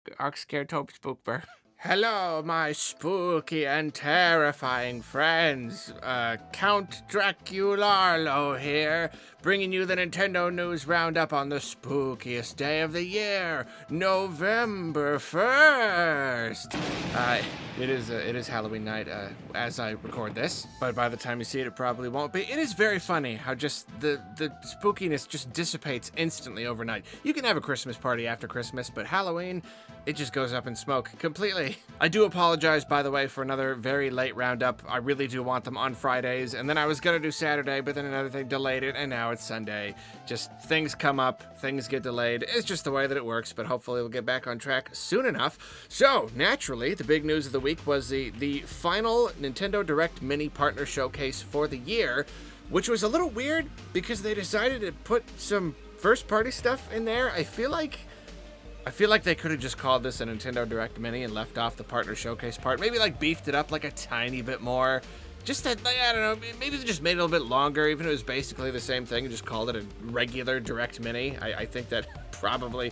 Spookber. Hello, my spooky and terrifying friends. Count Dracularlo here, bringing you the Nintendo News Roundup on the spookiest day of the year, November 1st. It is Halloween night as I record this, but by the time you see it, it probably won't be. It is very funny how just the spookiness just dissipates instantly overnight. You can have a Christmas party after Christmas, but Halloween, it just goes up in smoke completely. I do apologize, by the way, for another very late roundup. I really do want them on Fridays, and then I was gonna do Saturday, but then another thing delayed it, and now it's Sunday. Just things come up, things get delayed. It's just the way that it works, but hopefully we'll get back on track soon enough. So, naturally, the big news of the week was the final Nintendo Direct Mini Partner Showcase for the year, which was a little weird because they decided to put some first-party stuff in there. I feel like they could have just called this a Nintendo Direct Mini and left off the partner showcase part. Maybe like beefed it up like a tiny bit more. Just that, like, I don't know, maybe they just made it a little bit longer, even if it was basically the same thing, and just called it a regular Direct Mini. I think that probably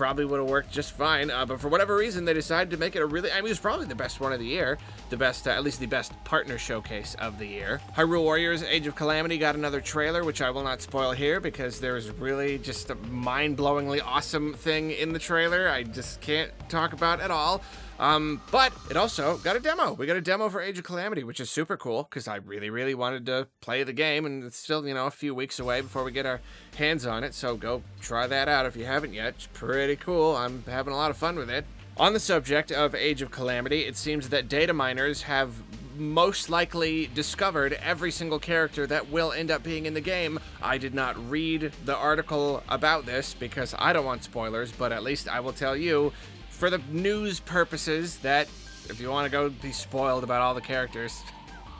would have worked just fine, but for whatever reason, they decided to make it a really, I mean, it was probably the best one of the year, the best, at least the best partner showcase of the year. Hyrule Warriors Age of Calamity got another trailer, which I will not spoil here, because there's really just a mind-blowingly awesome thing in the trailer I just can't talk about at all. But it also got a demo. We got a demo for Age of Calamity, which is super cool, because I really, really wanted to play the game, and it's still, you know, a few weeks away before we get our hands on it, so go try that out if you haven't yet. It's pretty cool. I'm having a lot of fun with it. On the subject of Age of Calamity, it seems that data miners have most likely discovered every single character that will end up being in the game. I did not read the article about this because I don't want spoilers, but at least I will tell you, for the news purposes, that if you want to go be spoiled about all the characters,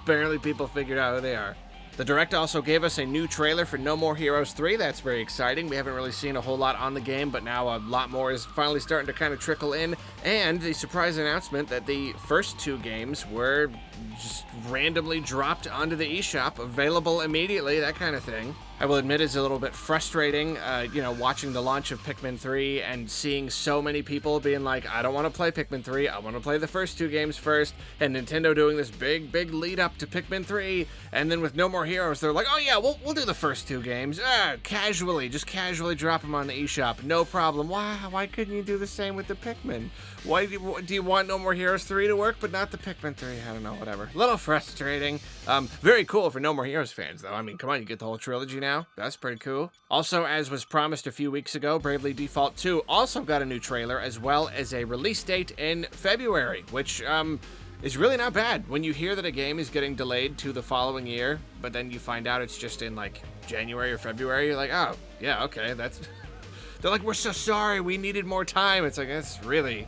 apparently people figured out who they are. The Direct also gave us a new trailer for No More Heroes 3. That's very exciting. We haven't really seen a whole lot on the game, but now a lot more is finally starting to kind of trickle in. And the surprise announcement that the first two games were just randomly dropped onto the eShop, available immediately, that kind of thing. I will admit it's a little bit frustrating, you know, watching the launch of Pikmin 3 and seeing so many people being like, I don't want to play Pikmin 3, I want to play the first two games first, and Nintendo doing this big lead up to Pikmin 3, and then with No More Heroes, they're like, oh yeah, we'll do the first two games, just casually drop them on the eShop, no problem. Why couldn't you do the same with the Pikmin? Why do you want No More Heroes 3 to work, but not the Pikmin 3? I don't know, whatever. A little frustrating. Very cool for No More Heroes fans, though. I mean, come on, you get the whole trilogy now. That's pretty cool. Also, as was promised a few weeks ago, Bravely Default 2 also got a new trailer, as well as a release date in February, which is really not bad. When you hear that a game is getting delayed to the following year, but then you find out it's just in, like, January or February, you're like, oh, yeah, okay, that's... They're like, we're so sorry, we needed more time. It's like, that's really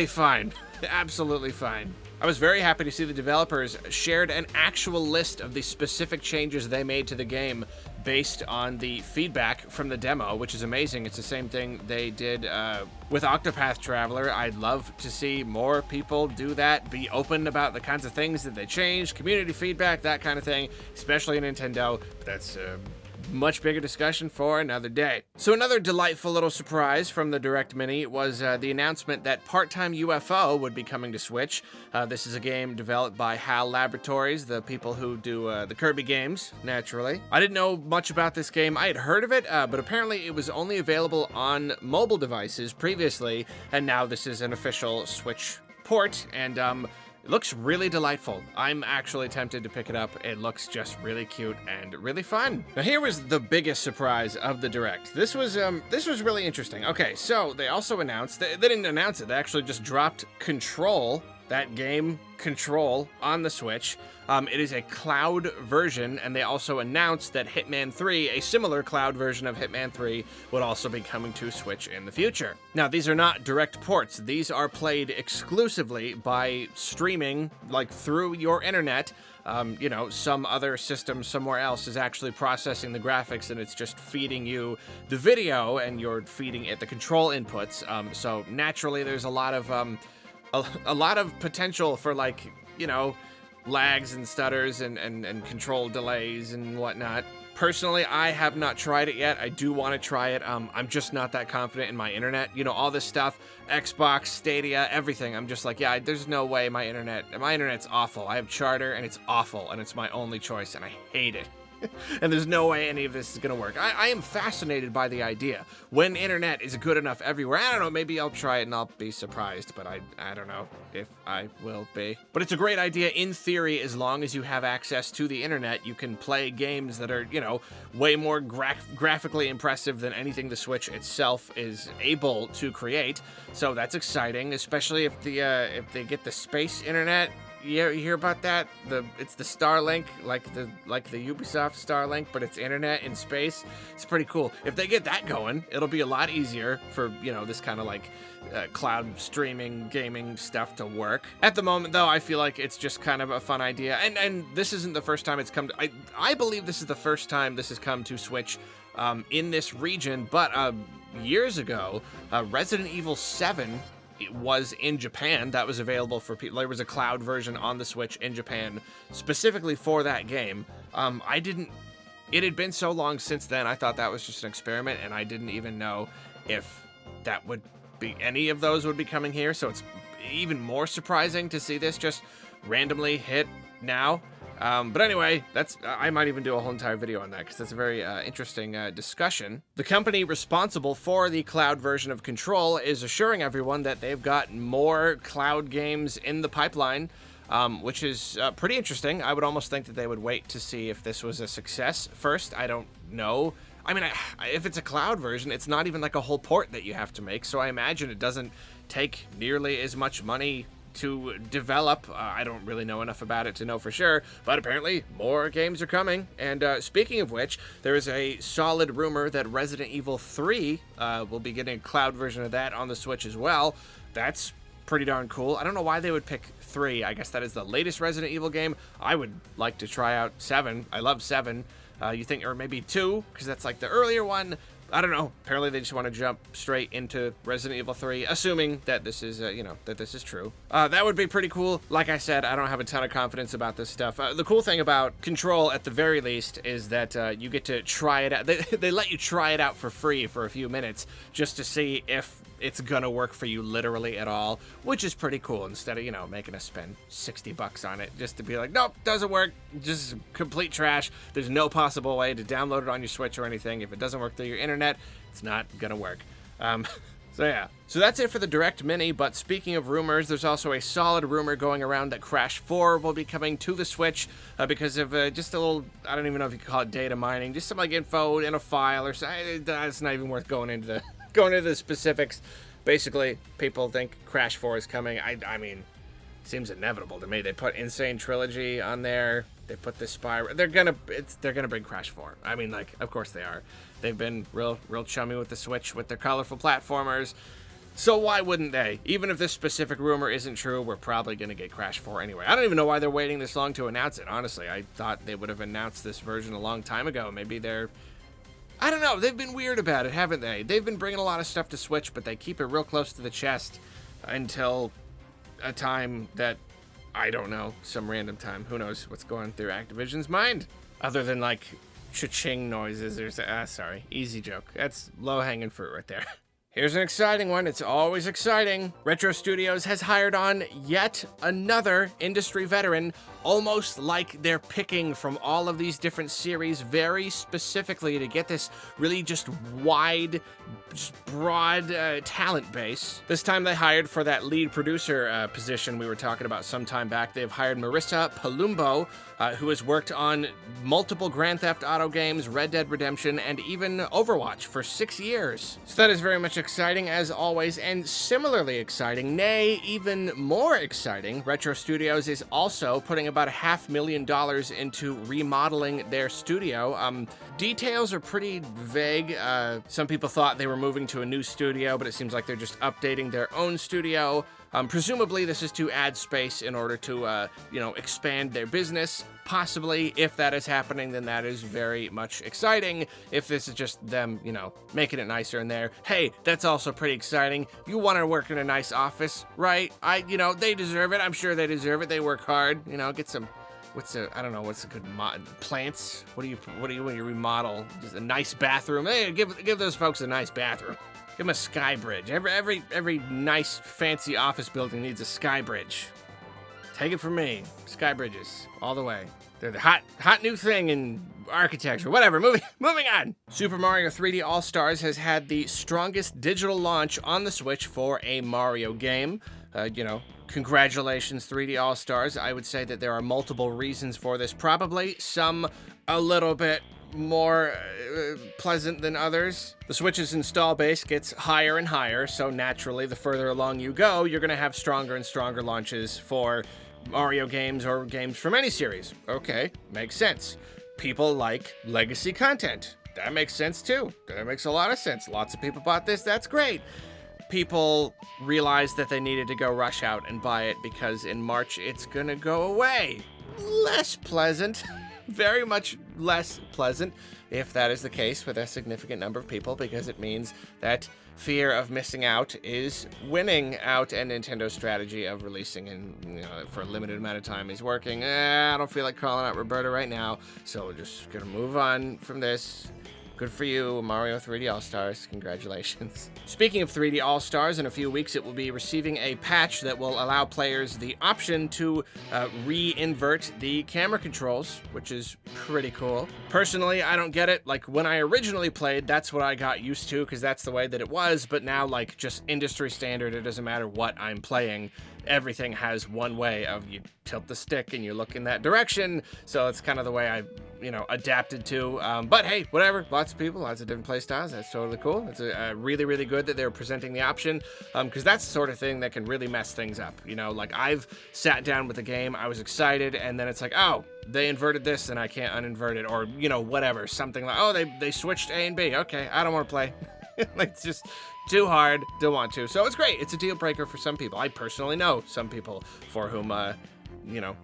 fine. Absolutely fine. I was very happy to see the developers shared an actual list of the specific changes they made to the game based on the feedback from the demo, which is amazing. It's the same thing they did with Octopath Traveler. I'd love to see more people do that, be open about the kinds of things that they changed, community feedback, that kind of thing, especially in Nintendo. But that's much bigger discussion for another day. So another delightful little surprise from the Direct Mini was the announcement that Time UFO would be coming to Switch. This is a game developed by HAL Laboratories, the people who do the Kirby games, naturally. I didn't know much about this game. I had heard of it, but apparently it was only available on mobile devices previously, and now this is an official Switch port, and it looks really delightful. I'm actually tempted to pick it up. It looks just really cute and really fun. Now here was the biggest surprise of the Direct. This was really interesting. Okay, so they also announced, they didn't announce it, they actually just dropped Control, that game Control, on the Switch. It is a cloud version, and they also announced that Hitman 3, a similar cloud version of Hitman 3, would also be coming to Switch in the future. Now, these are not direct ports. These are played exclusively by streaming, like through your internet. You know, some other system somewhere else is actually processing the graphics, and it's just feeding you the video, and you're feeding it the control inputs. So naturally, there's a lot of potential for, like, you know, lags and stutters and control delays and whatnot. Personally, I have not tried it yet. I do want to try it. I'm just not that confident in my internet. You know, all this stuff, Xbox, Stadia, everything. I'm just like, yeah, there's no way my internet's awful. I have Charter and it's awful and it's my only choice and I hate it. And there's no way any of this is gonna work. I am fascinated by the idea. When internet is good enough everywhere, I don't know, maybe I'll try it and I'll be surprised, but I don't know if I will be. But it's a great idea in theory. As long as you have access to the internet, you can play games that are, you know, way more graphically impressive than anything the Switch itself is able to create. So that's exciting, especially if they get the space internet. You hear about that? It's the Starlink, like the Ubisoft Starlink, but it's internet in space. It's pretty cool. If they get that going, it'll be a lot easier for, you know, this kind of like cloud streaming gaming stuff to work. At the moment, though, I feel like it's just kind of a fun idea. And this isn't the first time it's come to. I believe this is the first time this has come to Switch in this region. But years ago, Resident Evil 7. It was in Japan. That was available for people. There was a cloud version on the Switch in Japan specifically for that game. It had been so long since then, I thought that was just an experiment, and I didn't even know if that would be, any of those would be coming here. So it's even more surprising to see this just randomly hit now. But anyway, I might even do a whole entire video on that because that's a very interesting discussion. The company responsible for the cloud version of Control is assuring everyone that they've got more cloud games in the pipeline, which is pretty interesting. I would almost think that they would wait to see if this was a success first. I don't know. I mean, if it's a cloud version, it's not even like a whole port that you have to make, so I imagine it doesn't take nearly as much money to develop. I don't really know enough about it to know for sure, but apparently more games are coming. And speaking of which, there is a solid rumor that Resident Evil 3 will be getting a cloud version of that on the Switch as well. That's pretty darn cool. I don't know why they would pick 3. I guess that is the latest Resident Evil game. I would like to try out 7. I love 7. You think, or maybe 2, because that's like the earlier one. I don't know. Apparently they just want to jump straight into Resident Evil 3, assuming that this is, that this is true. That would be pretty cool. Like I said, I don't have a ton of confidence about this stuff. The cool thing about Control, at the very least, is that you get to try it out. They let you try it out for free for a few minutes just to see if it's gonna work for you literally at all, which is pretty cool, instead of, making us spend $60 on it just to be like, nope, doesn't work, just complete trash. There's no possible way to download it on your Switch or anything. If it doesn't work through your internet, it's not gonna work. So yeah. So that's it for the Direct Mini, but speaking of rumors, there's also a solid rumor going around that Crash 4 will be coming to the Switch because of just a little, I don't even know if you can call it data mining, just some like info in a file or something. It's not even worth going into the specifics. Basically, people think Crash 4 is coming. I mean, seems inevitable to me. They put Insane Trilogy on there. They put the Spyro. They're gonna bring Crash 4. I mean, like, of course they are. They've been real chummy with the Switch with their colorful platformers. So why wouldn't they? Even if this specific rumor isn't true, we're probably gonna get Crash 4 anyway. I don't even know why they're waiting this long to announce it, honestly. I thought they would have announced this version a long time ago. Maybe I don't know. They've been weird about it, haven't they? They've been bringing a lot of stuff to Switch, but they keep it real close to the chest until a time that, I don't know, some random time. Who knows what's going through Activision's mind? Other than, like, cha-ching noises or... sorry. Easy joke. That's low-hanging fruit right there. Here's an exciting one. It's always exciting. Retro Studios has hired on yet another industry veteran, almost like they're picking from all of these different series very specifically to get this really just wide, just broad talent base. This time they hired for that lead producer position we were talking about some time back. They've hired Marissa Palumbo, who has worked on multiple Grand Theft Auto games, Red Dead Redemption, and even Overwatch for 6 years. So that is very much exciting as always, and similarly exciting, nay, even more exciting, Retro Studios is also putting about $500,000 into remodeling their studio. Details are pretty vague. Some people thought they were moving to a new studio, but it seems like they're just updating their own studio. Presumably this is to add space in order to, expand their business. Possibly, if that is happening, then that is very much exciting. If this is just them, making it nicer in there, hey, that's also pretty exciting. You want to work in a nice office, right? They deserve it. I'm sure they deserve it. They work hard, get I don't know, what's a good plants? What do you when you remodel? Just a nice bathroom. Hey, give those folks a nice bathroom. Give them a sky bridge. Every nice fancy office building needs a sky bridge. Take it from me. Sky bridges all the way. They're the hot new thing in architecture. Whatever. Moving on. Super Mario 3D All-Stars has had the strongest digital launch on the Switch for a Mario game. Congratulations, 3D All-Stars. I would say that there are multiple reasons for this. Probably some a little bit more pleasant than others. The Switch's install base gets higher and higher, so naturally, the further along you go, you're going to have stronger and stronger launches for Mario games or games from any series. Okay, makes sense. People like legacy content. That makes sense too. That makes a lot of sense. Lots of people bought this. That's great. People realized that they needed to go rush out and buy it because in March it's gonna go away. Less pleasant. Very much less pleasant if that is the case with a significant number of people, because it means that fear of missing out is winning out, and Nintendo's strategy of releasing for a limited amount of time is working. I don't feel like calling out Roberta right now, so we're just gonna move on from this. Good for you, Mario 3D All-Stars. Congratulations. Speaking of 3D All-Stars, in a few weeks it will be receiving a patch that will allow players the option to re-invert the camera controls, which is pretty cool. Personally, I don't get it. Like, when I originally played, that's what I got used to, because that's the way that it was, but now, like, just industry standard, it doesn't matter what I'm playing. Everything has one way of you tilt the stick and you look in that direction, so it's kind of the way I adapted to, but hey, whatever. Lots of people, lots of different play styles. That's totally cool. It's really, really good that they're presenting the option, because that's the sort of thing that can really mess things up. Like, I've sat down with the game, I was excited, and then it's like, oh, they inverted this and I can't uninvert it, or whatever, something like, oh, they switched A and B. Okay, I don't want to play. Like, it's just too hard, don't want to. So it's great. It's a deal breaker for some people. I personally know some people for whom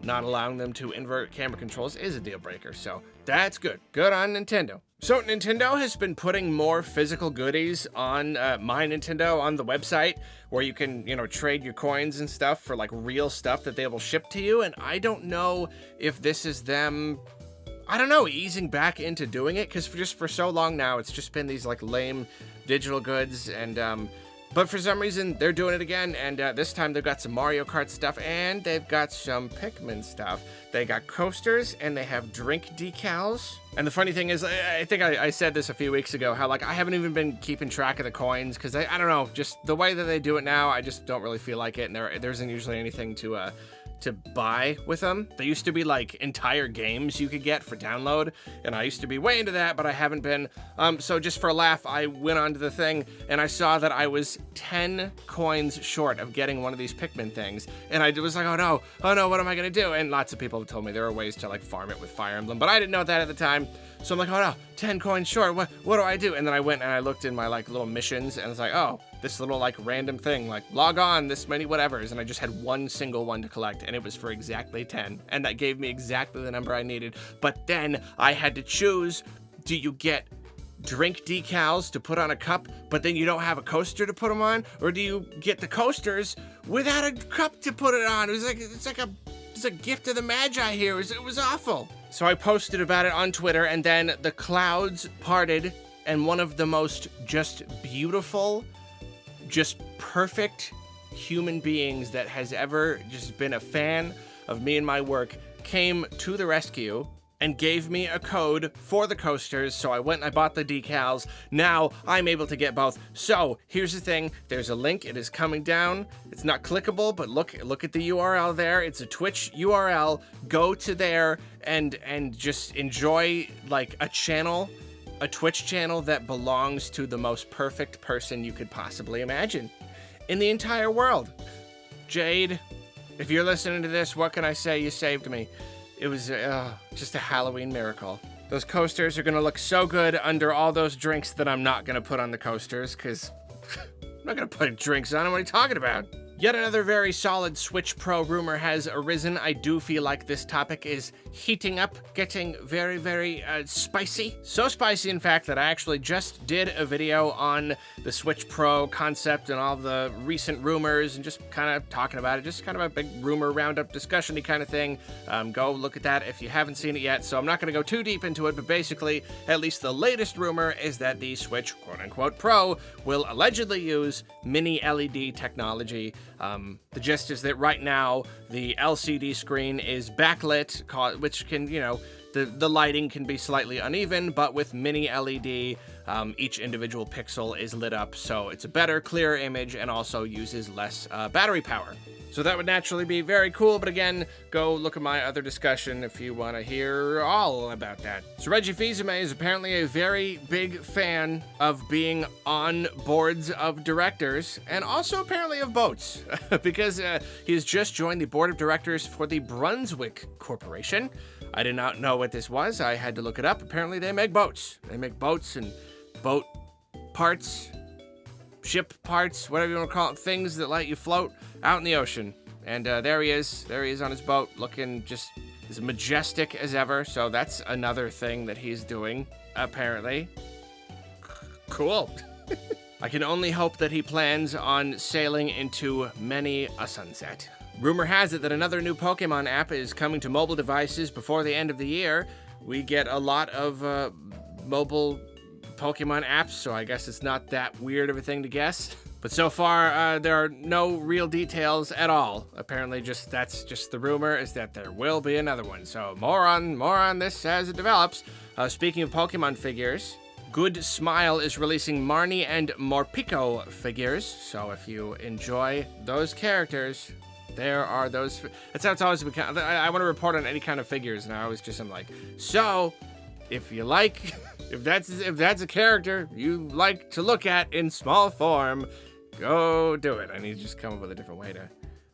not allowing them to invert camera controls is a deal breaker. So that's good. Good on Nintendo. So Nintendo has been putting more physical goodies on My Nintendo on the website, where you can, trade your coins and stuff for like real stuff that they will ship to you. And I don't know if this is them, easing back into doing it, because for so long now, it's just been these like lame digital goods, and but for some reason they're doing it again, and this time they've got some Mario Kart stuff, and they've got some Pikmin stuff. They got coasters, and they have drink decals. And the funny thing is, I think I said this a few weeks ago, how like I haven't even been keeping track of the coins, because I don't know, just the way that they do it now, I just don't really feel like it, and there isn't usually anything to buy with them. They used to be like entire games you could get for download, and I used to be way into that, but I haven't been. So just for a laugh, I went onto the thing and I saw that I was 10 coins short of getting one of these Pikmin things, and I was like, oh no, what am I gonna do? And lots of people told me there are ways to like farm it with Fire Emblem, but I didn't know that at the time. So I'm like, oh no, 10 coins short, what do I do? And then I went and I looked in my like little missions, and I was like, oh, this little like random thing, like log on this many whatevers, and I just had one single one to collect, and it was for exactly 10, and that gave me exactly the number I needed. But then I had to choose, do you get drink decals to put on a cup, but then you don't have a coaster to put them on, or do you get the coasters without a cup to put it on? It's a gift of the Magi here. It was awful. So I posted about it on Twitter, and then the clouds parted, and one of the most just beautiful, just perfect human beings that has ever just been a fan of me and my work came to the rescue and gave me a code for the coasters. So I went and I bought the decals. Now I'm able to get both. So here's the thing. There's a link. It is coming down. It's not clickable, but look at the URL there. It's a Twitch URL. Go to there and just enjoy like a Twitch channel that belongs to the most perfect person you could possibly imagine in the entire world. Jade, if you're listening to this, what can I say? You saved me. It was just a Halloween miracle. Those coasters are gonna look so good under all those drinks that I'm not gonna put on the coasters, because I'm not gonna put drinks on them. What are you talking about? Yet another very solid Switch Pro rumor has arisen. I do feel like this topic is heating up, getting very, very spicy. So spicy, in fact, that I actually just did a video on the Switch Pro concept and all the recent rumors and just kind of talking about it. Just kind of a big rumor roundup discussion-y kind of thing. Go look at that if you haven't seen it yet. So I'm not going to go too deep into it, but basically, at least the latest rumor is that the Switch, quote-unquote, Pro will allegedly use mini LED technology. The gist is that right now the LCD screen is backlit, which can, you know, the lighting can be slightly uneven, but with mini LED, each individual pixel is lit up, so it's a better, clearer image and also uses less battery power. So that would naturally be very cool, but again, go look at my other discussion if you want to hear all about that. So Reggie Fils-Aimé is apparently a very big fan of being on boards of directors, and also apparently of boats, because he has just joined the board of directors for the Brunswick Corporation. I did not know what this was. I had to look it up. Apparently they make boats. They make boats and boat parts, ship parts, whatever you want to call it, things that let you float out in the ocean. And there he is on his boat, looking just as majestic as ever. So that's another thing that he's doing, apparently. Cool. I can only hope that he plans on sailing into many a sunset. Rumor has it that another new Pokemon app is coming to mobile devices before the end of the year. We get a lot of mobile Pokemon apps, so I guess it's not that weird of a thing to guess. But so far, there are no real details at all. Apparently, that's just the rumor, is that there will be another one. So more on this as it develops. Speaking of Pokemon figures, Good Smile is releasing Marnie and Morpeko figures. So if you enjoy those characters, there are those. That's how it's always become. I want to report on any kind of figures, and I'm like, so if you like, if that's a character you like to look at in small form, go do it. I need to just come up with a different way to,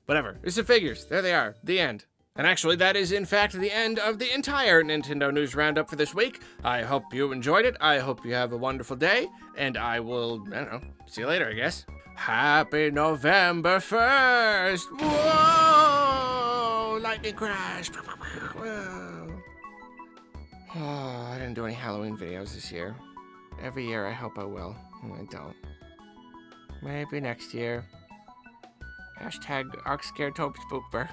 whatever. It's the figures. There they are. The end. And actually, that is in fact the end of the entire Nintendo News Roundup for this week. I hope you enjoyed it. I hope you have a wonderful day, and I will, I don't know, see you later, I guess. Happy November 1st! Whoa! Lightning crash! Whoa. Oh, I didn't do any Halloween videos this year. Every year I hope I will. I don't. Maybe next year. Hashtag ArkScaredTopeSpookber.